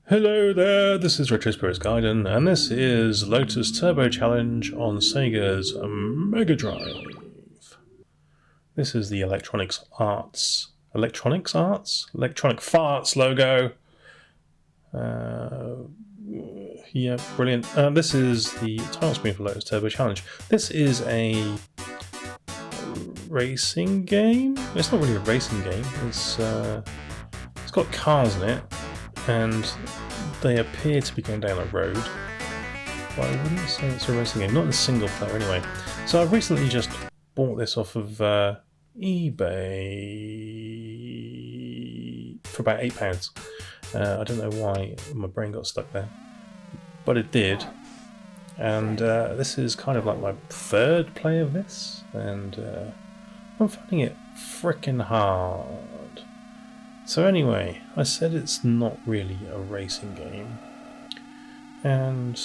Hello there, this is Retro Spirits Gaiden, and this is Lotus Turbo Challenge on Sega's Mega Drive. This is the Electronic Farts logo. Yeah, brilliant. This is the title screen for Lotus Turbo Challenge. This is a racing game. It's not really a racing game. It's got cars in it, and they appear to be going down a road. But I wouldn't say it's a racing game. Not in single player, anyway. So I've recently just bought this off of eBay for about £8. I don't know why my brain got stuck there, but it did. And this is kind of like my third play of this, and I'm finding it frickin' hard. So anyway, I said it's not really a racing game, and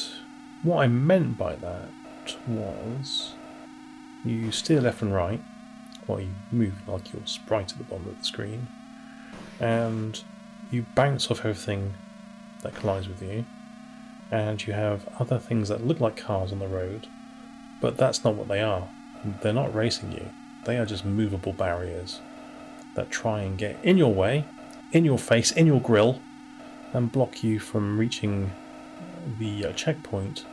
what I meant by that was you steer left and right while you move like your sprite at the bottom of the screen, and you bounce off everything that collides with you, and you have other things that look like cars on the road, but that's not what they are. They're not racing you, they are just movable barriers that try and get in your way, in your face, in your grill, and block you from reaching the checkpoint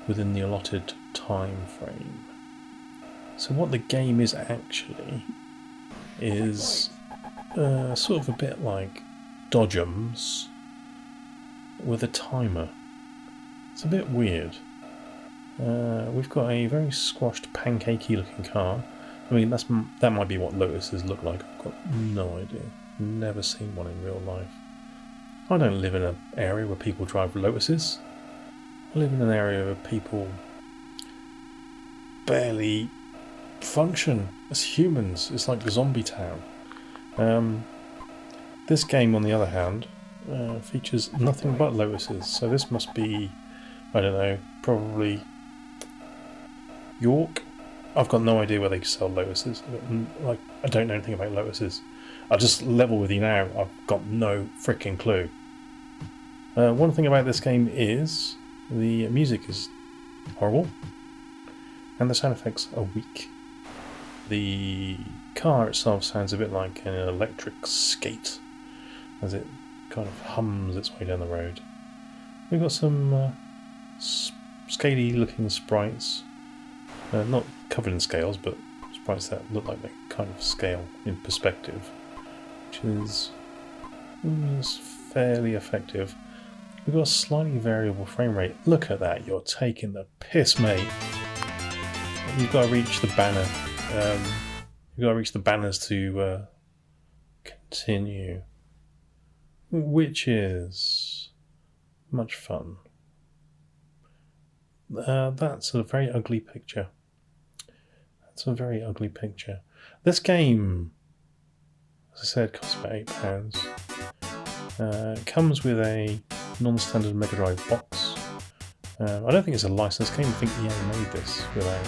within the allotted time frame. So what the game is actually is sort of a bit like Dodgems with a timer. It's a bit weird. We've got a very squashed, pancakey looking car. I mean, that might be what Lotuses look like. I've got no idea. Never seen one in real life. I don't live in an area where people drive Lotuses. I live in an area where people barely function as humans. It's like the zombie town. This game, on the other hand, features nothing but Lotuses. So this must be, I don't know, probably York. I've got no idea where they sell Lotuses. I don't know anything about Lotuses. I'll just level with you now. I've got no freaking clue. One thing about this game is the music is horrible, and the sound effects are weak. The car itself sounds a bit like an electric skate as it kind of hums its way down the road. We've got some skatey looking sprites. Not covered in scales, but sprites that look like they kind of scale in perspective, which is fairly effective. We've got a slightly variable frame rate. Look at that, you're taking the piss, mate. You've got to reach the banner. You've got to reach the banners to continue, which is much fun. That's a very ugly picture. That's a very ugly picture. This game, as I said, costs about £8. It comes with a non-standard Mega Drive box. I don't think it's a licensed game. I think EA made this without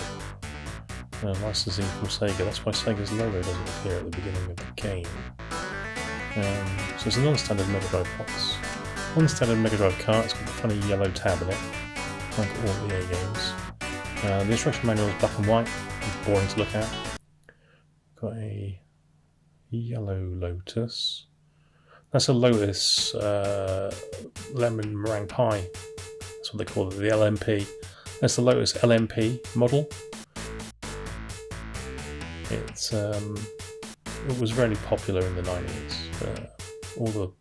licensing from Sega. That's why Sega's logo doesn't appear at the beginning of the game. So it's a non-standard Mega Drive box. Non-standard Mega Drive cart. It's got a funny yellow tab in it, like all EA games. The instruction manual is black and white, boring to look at. Got a yellow Lotus. That's a Lotus lemon meringue pie. That's what they call it, the LMP. That's the Lotus LMP model. It was very popular in the 90s. All the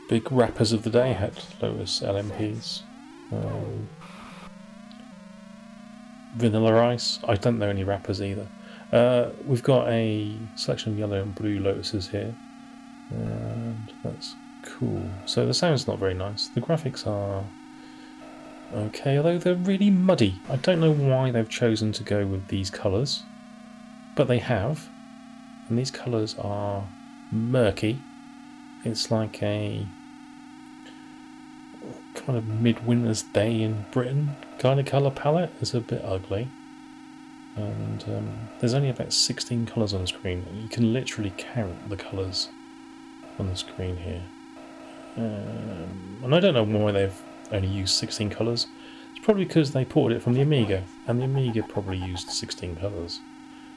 big rappers of the day had Lotus LMPs. Vanilla Ice. I don't know any rappers either. We've got a selection of yellow and blue Lotuses here, and that's cool. So the sound's not very nice. The graphics are okay, although they're really muddy. I don't know why they've chosen to go with these colours, but they have, and these colours are murky. It's like a kind of midwinter's day in Britain kind of colour palette. It's a bit ugly, and there's only about 16 colours on the screen. You can literally count the colours on the screen here. And I don't know why they've only used 16 colours. It's probably because they ported it from the Amiga, and the Amiga probably used 16 colours.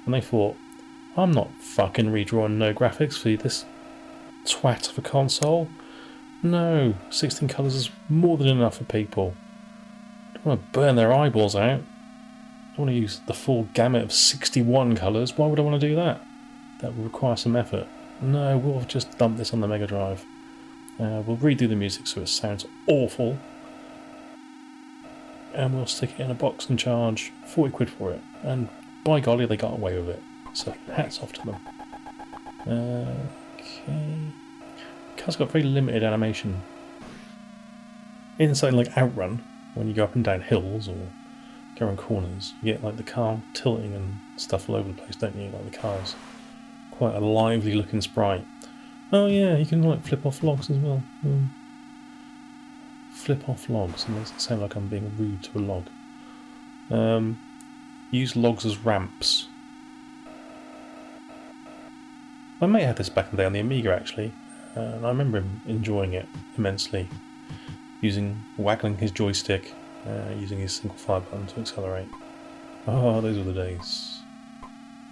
And they thought, I'm not fucking redrawing no graphics for this twat of a console. No, 16 colours is more than enough for people. I don't want to burn their eyeballs out. I don't want to use the full gamut of 61 colours. Why would I want to do that? That would require some effort. No, we'll just dump this on the Mega Drive. We'll redo the music so it sounds awful. And we'll stick it in a box and charge 40 quid for it. And by golly, they got away with it. So hats off to them. Okay. Car's got very limited animation. In something like Outrun, when you go up and down hills or go around corners, you get like the car tilting and stuff all over the place, don't you? Like the car's quite a lively looking sprite. Oh yeah, you can like flip off logs as well. Flip off logs. It makes it sound like I'm being rude to a log. Use logs as ramps. My mate had this back in the day on the Amiga actually, and I remember him enjoying it immensely. Waggling his joystick, using his single fire button to accelerate. Oh, those were the days.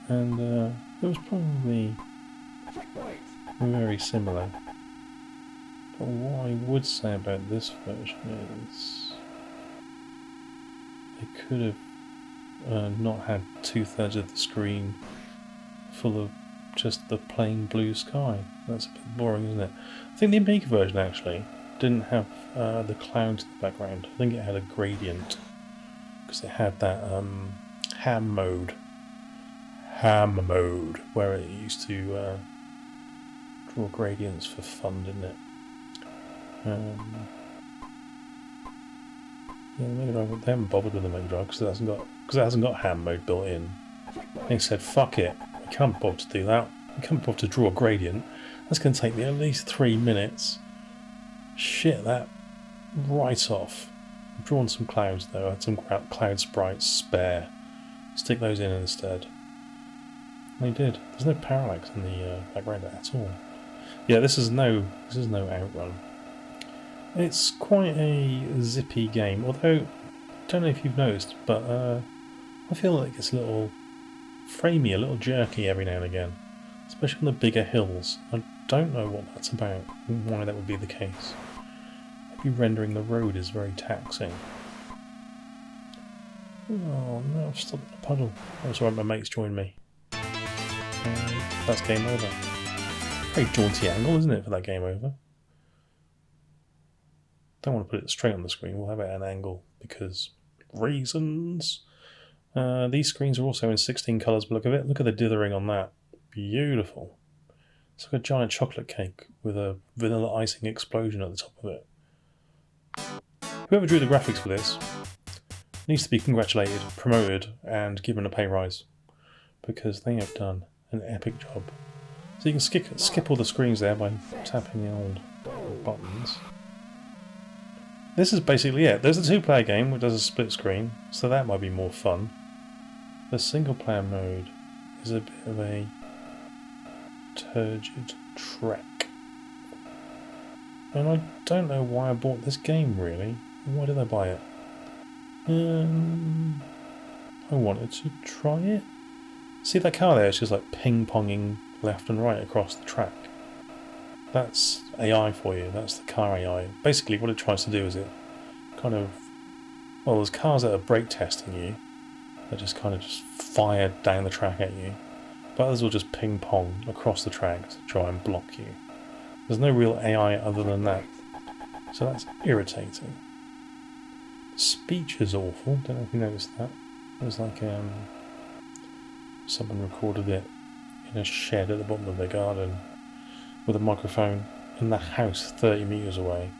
And it was probably very similar. But what I would say about this version is they could have not had 2/3 of the screen full of just the plain blue sky. That's a bit boring, isn't it? I think the Amiga version actually didn't have the clouds in the background. I think it had a gradient because it had that ham mode where it used to draw gradients for fun, didn't it? Yeah, the Mega Drive, they haven't bothered with the Mega Drive because it hasn't got ham mode built in. They said, fuck it, we can't bother to do that. We can't bother to draw a gradient. That's going to take me at least 3 minutes. Shit that right off. I've drawn some clouds though. I had some cloud sprites spare. Stick those in instead. And they did. There's no parallax in the background at all. Yeah, this is no Outrun. It's quite a zippy game, although I don't know if you've noticed, but I feel like it's a little framey, a little jerky every now and again, especially on the bigger hills. I don't know what that's about, why that would be the case. Maybe rendering the road is very taxing. Oh no, I've stopped in a puddle. That's right, my mates joined me. That's game over. Very jaunty angle, isn't it, for that game over? Don't want to put it straight on the screen, we'll have it at an angle because reasons. These screens are also in 16 colours, but look at the dithering on that. Beautiful. It's like a giant chocolate cake with a vanilla icing explosion at the top of it. Whoever drew the graphics for this needs to be congratulated, promoted, and given a pay rise because they have done an epic job. So you can skip all the screens there by tapping the old buttons. This is basically it. There's a 2-player game which does a split screen, so that might be more fun. The single player mode is a bit of a turgid trek. And I don't know why I bought this game really. Why did I buy it? I wanted to try it. See that car there? It's just like ping-ponging left and right across the track. That's AI for you. That's the car AI. Basically what it tries to do is it kind of... Well, there's cars that are brake testing you. That just kind of just fire down the track at you. But others will just ping-pong across the track to try and block you. There's no real AI other than that. So that's irritating. Speech is awful. Don't know if you noticed that. It was like someone recorded it in a shed at the bottom of their garden with a microphone in the house 30 metres away.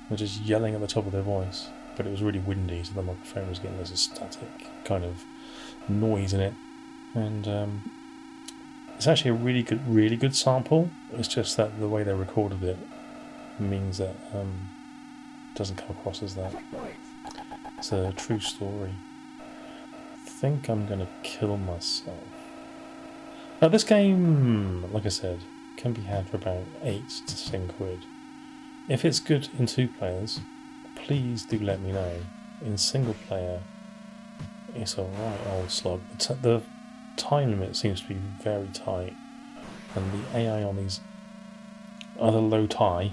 They're just yelling at the top of their voice. But it was really windy, so the microphone was getting this static kind of noise in it. And it's actually a really good sample. It's just that the way they recorded it means that it doesn't come across as that. It's a true story. I think I'm going to kill myself. Now this game, like I said, can be had for about 8 to 10 quid. If it's good in 2 players, please do let me know. In single player, it's a right old slog. The time limit seems to be very tight, and the AI on these other LOTUS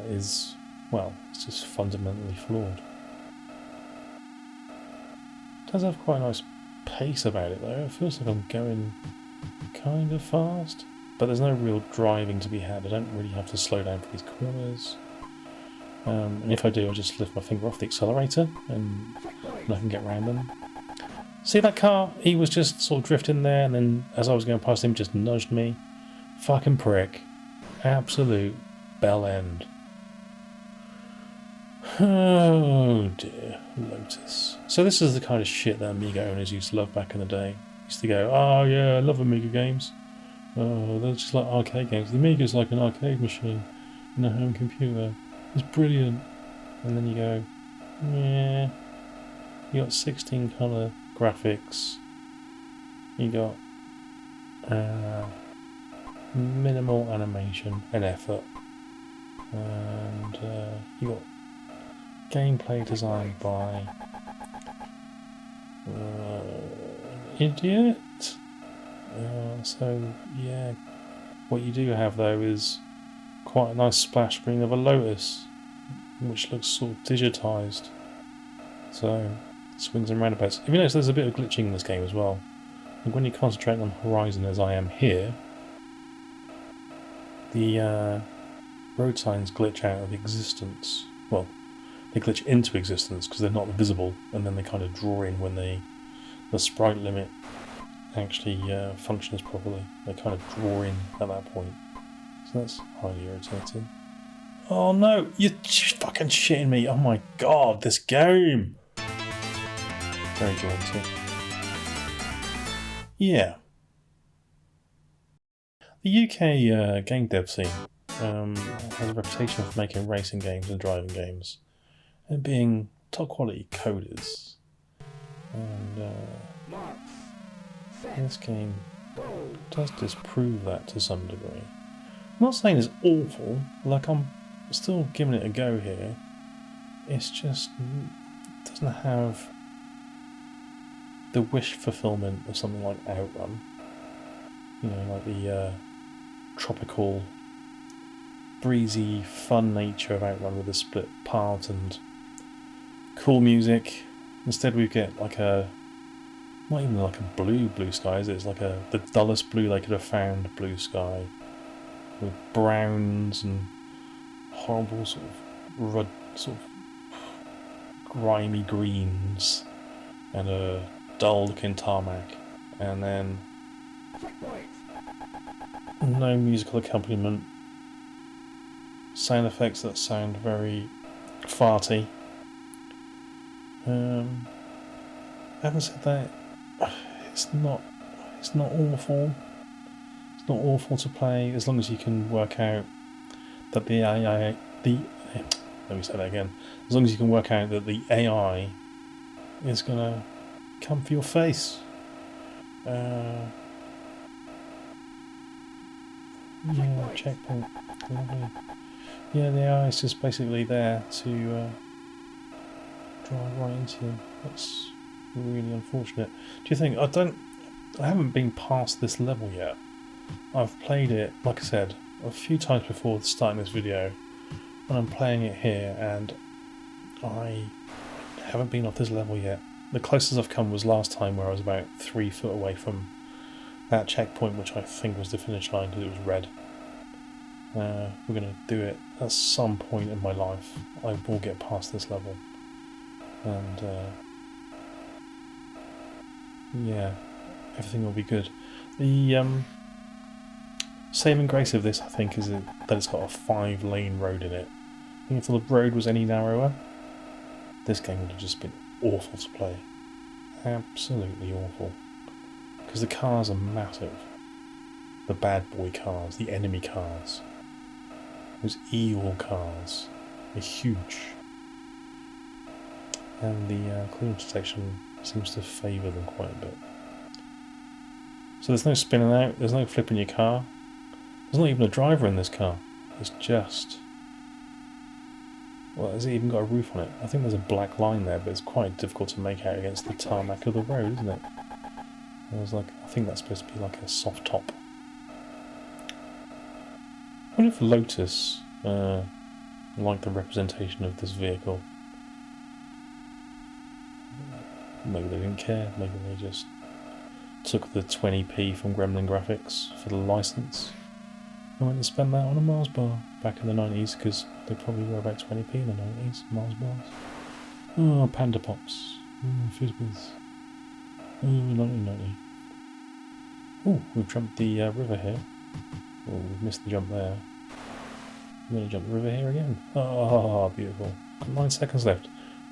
is, well, it's just fundamentally flawed. It does have quite a nice pace about it though. It feels like I'm going kind of fast, but there's no real driving to be had. I don't really have to slow down for these corners. And if I do, I'll just lift my finger off the accelerator and I can get around them. See that car? He was just sort of drifting there, and then as I was going past him, just nudged me. Fucking prick. Absolute bell end. Oh dear, Lotus. So this is the kind of shit that Amiga owners used to love back in the day. Used to go, oh yeah, I love Amiga games. Oh, they're just like arcade games. The Amiga's like an arcade machine in a home computer. It's brilliant. And then you go, yeah, you got 16 colour graphics. You got minimal animation and effort. And you got gameplay designed by idiot. So yeah, what you do have though is quite a nice splash screen of a Lotus, which looks sort of digitised. So swings and roundabouts. If you notice, there's a bit of glitching in this game as well. And when you concentrate on horizon, as I am here, the road signs glitch out of existence. Well, they glitch into existence because they're not visible, and then they kind of draw in when the sprite limit actually functions properly. They kind of draw in at that point. So that's highly irritating. Oh no, you're fucking shitting me. Oh my god, this game! Very jaunty. Yeah. The UK game dev scene has a reputation for making racing games and driving games and being top quality coders. And this game does disprove that to some degree. I'm not saying it's awful, like I'm still giving it a go here. It's just it doesn't have the wish fulfillment of something like Outrun. You know, like the tropical, breezy, fun nature of Outrun with a split part and cool music. Instead we get like a, not even like a blue sky, is it? It's like the dullest blue they could have found blue sky, with browns and horrible sort of grimy greens and a dull looking tarmac, and then no musical accompaniment, sound effects that sound very farty. Having said that, it's not awful. It's not awful to play as long as you can work out that the AI. Let me say that again. As long as you can work out that the AI is gonna come for your face. Yeah, checkpoint. Lovely. Yeah, the AI is just basically there to drive right into you. That's really unfortunate. Do you think I haven't been past this level yet. I've played it, like I said, a few times before starting this video, and I'm playing it here, and I haven't been off this level yet. The closest I've come was last time, where I was about 3 foot away from that checkpoint, which I think was the finish line because it was red. We're going to do it at some point in my life. I will get past this level. And yeah, everything will be good. The saving grace of this, I think, is that it's got a 5-lane road in it. I think if the road was any narrower, this game would have just been awful to play. Absolutely awful. Because the cars are massive. The bad boy cars, the enemy cars. Those evil cars are huge. And the clearance detection seems to favour them quite a bit. So there's no spinning out, there's no flipping your car. There's not even a driver in this car. is just... Well, has it even got a roof on it? I think there's a black line there, but it's quite difficult to make out against the tarmac of the road, isn't it? I think that's supposed to be like a soft top. I wonder if Lotus like the representation of this vehicle. Maybe they didn't care, maybe they just took the 20p from Gremlin Graphics for the license. I went to spend that on a Mars bar back in the 90s, because they probably were about 20p in the 90s, Mars bars. Oh, Panda Pops. Oh, Fizbies. Oh, 1990. Oh, we've jumped the river here. Oh, we've missed the jump there. We're going to jump the river here again. Oh, beautiful. 9 seconds left.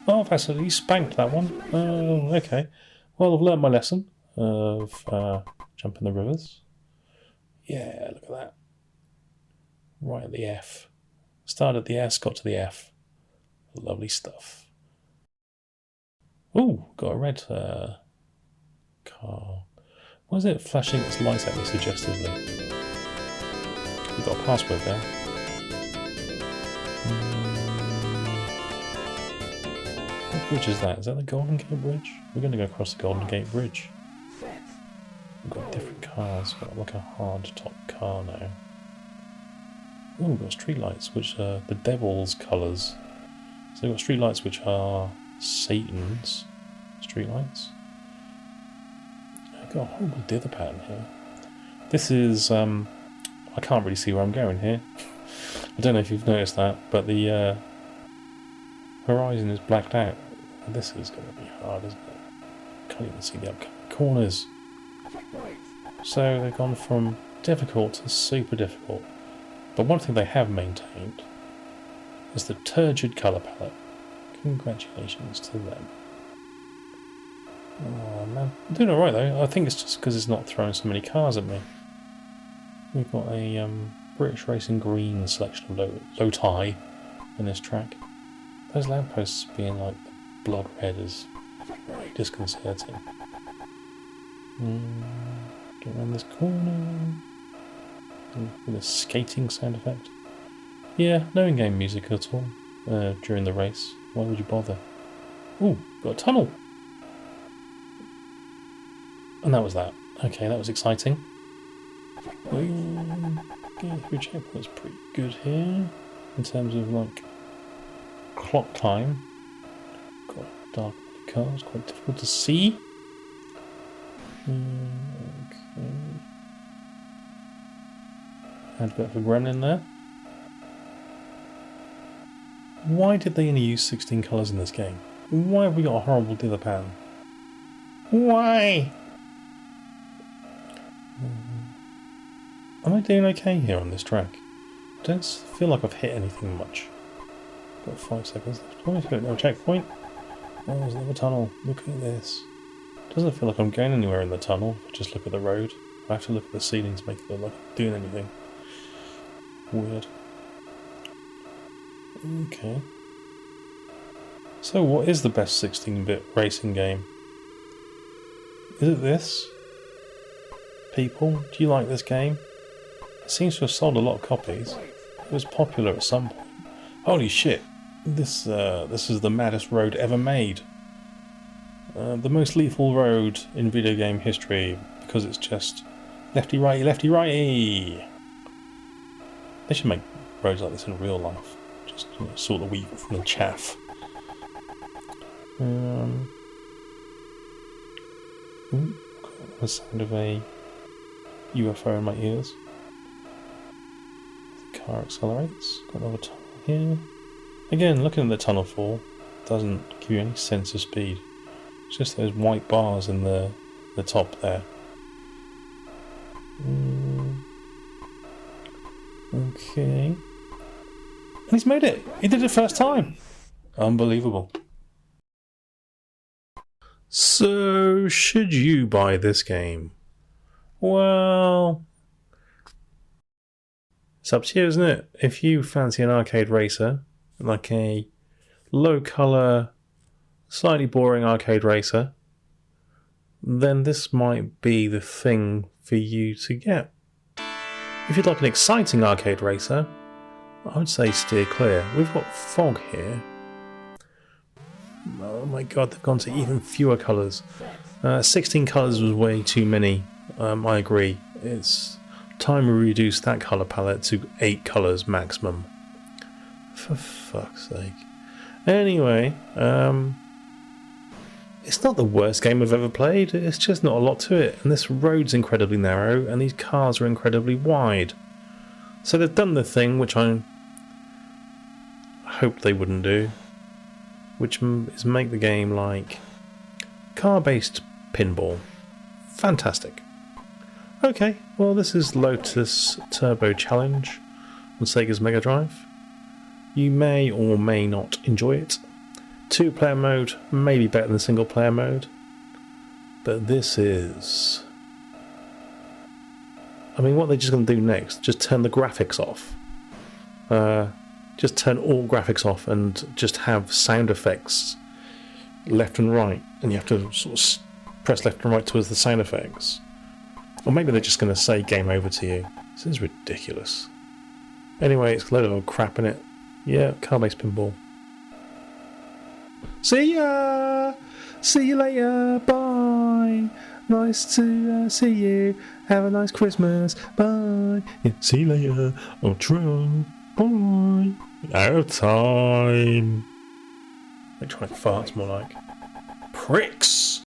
Oh, I've absolutely spanked that one. Oh, okay. Well, I've learned my lesson of jumping the rivers. Yeah, look at that. Right at the F. Started at the S, got to the F. Lovely stuff. Ooh, got a red car. Why is it flashing its lights at me suggestively? We've got a password there. What bridge is that? Is that the Golden Gate Bridge? We're going to go across the Golden Gate Bridge. We've got different cars. We've got like a hard top car now. Oh, we've got streetlights, which are the devil's colours. So we've got streetlights which are Satan's streetlights. I've got a horrible dither pattern here. This is, I can't really see where I'm going here. I don't know if you've noticed that, but the horizon is blacked out. This is going to be hard, isn't it? Can't even see the upcoming corners. So they've gone from difficult to super difficult. But one thing they have maintained is the turgid colour palette. Congratulations to them. Oh man, I'm doing alright though. I think it's just because it's not throwing so many cars at me. We've got a British Racing Green selection of LOTUS in this track. Those lampposts being like blood red is very disconcerting. Get around this corner. With a skating sound effect. Yeah, no in-game music at all during the race. Why would you bother? Ooh, got a tunnel! And that was that. Okay, that was exciting. Getting through checkpoint's pretty good here. In terms of, like, clock time. Got dark cars, quite difficult to see. Okay. Had a bit of a gremlin there. Why did they only use 16 colours in this game? Why have we got a horrible dither pattern? Why? Am I doing okay here on this track? I don't feel like I've hit anything much. Got 5 seconds left. Oh, I've got no checkpoint. Oh, there's another tunnel. Look at this. Doesn't feel like I'm going anywhere in the tunnel. Just look at the road. I have to look at the ceiling to make it look like I'm doing anything. Weird. Okay. So what is the best 16-bit racing game? Is it this? People, do you like this game? It seems to have sold a lot of copies. It was popular at some point. Holy shit! This is the maddest road ever made. The most lethal road in video game history, because it's just lefty righty, lefty righty. They should make roads like this in real life. Just sort the wheat from the chaff. Ooh, got the sound of a UFO in my ears. The car accelerates. Got another tunnel here. Again, looking at the tunnel fall doesn't give you any sense of speed. It's just those white bars in the top there. Okay. And he's made it! He did it first time! Unbelievable. So, should you buy this game? Well, it's up to you, isn't it? If you fancy an arcade racer, like a low-colour, slightly boring arcade racer, then this might be the thing for you to get. If you'd like an exciting arcade racer, I would say steer clear. We've got fog here. Oh my god, they've gone to even fewer colours. 16 colours was way too many. I agree. It's time we reduce that colour palette to 8 colours maximum. For fuck's sake. Anyway, it's not the worst game I've ever played. It's just not a lot to it. And this road's incredibly narrow and these cars are incredibly wide. So they've done the thing which I hoped they wouldn't do, which is make the game like car-based pinball. Fantastic. Okay, well this is Lotus Turbo Challenge on Sega's Mega Drive. You may or may not enjoy it. 2-player mode may be better than single-player mode, but this is... I mean, what are they just going to do next? Just turn the graphics off? Just turn all graphics off and just have sound effects left and right, and you have to sort of press left and right towards the sound effects. Or maybe they're just going to say game over to you. This is ridiculous. Anyway, it's a load of old crap in it. Yeah, car-based pinball. See ya! See you later! Bye! Nice to see you. Have a nice Christmas. Bye! Yeah, see you later. I'll try. Bye! Out of time! Electronic farts more like. Pricks!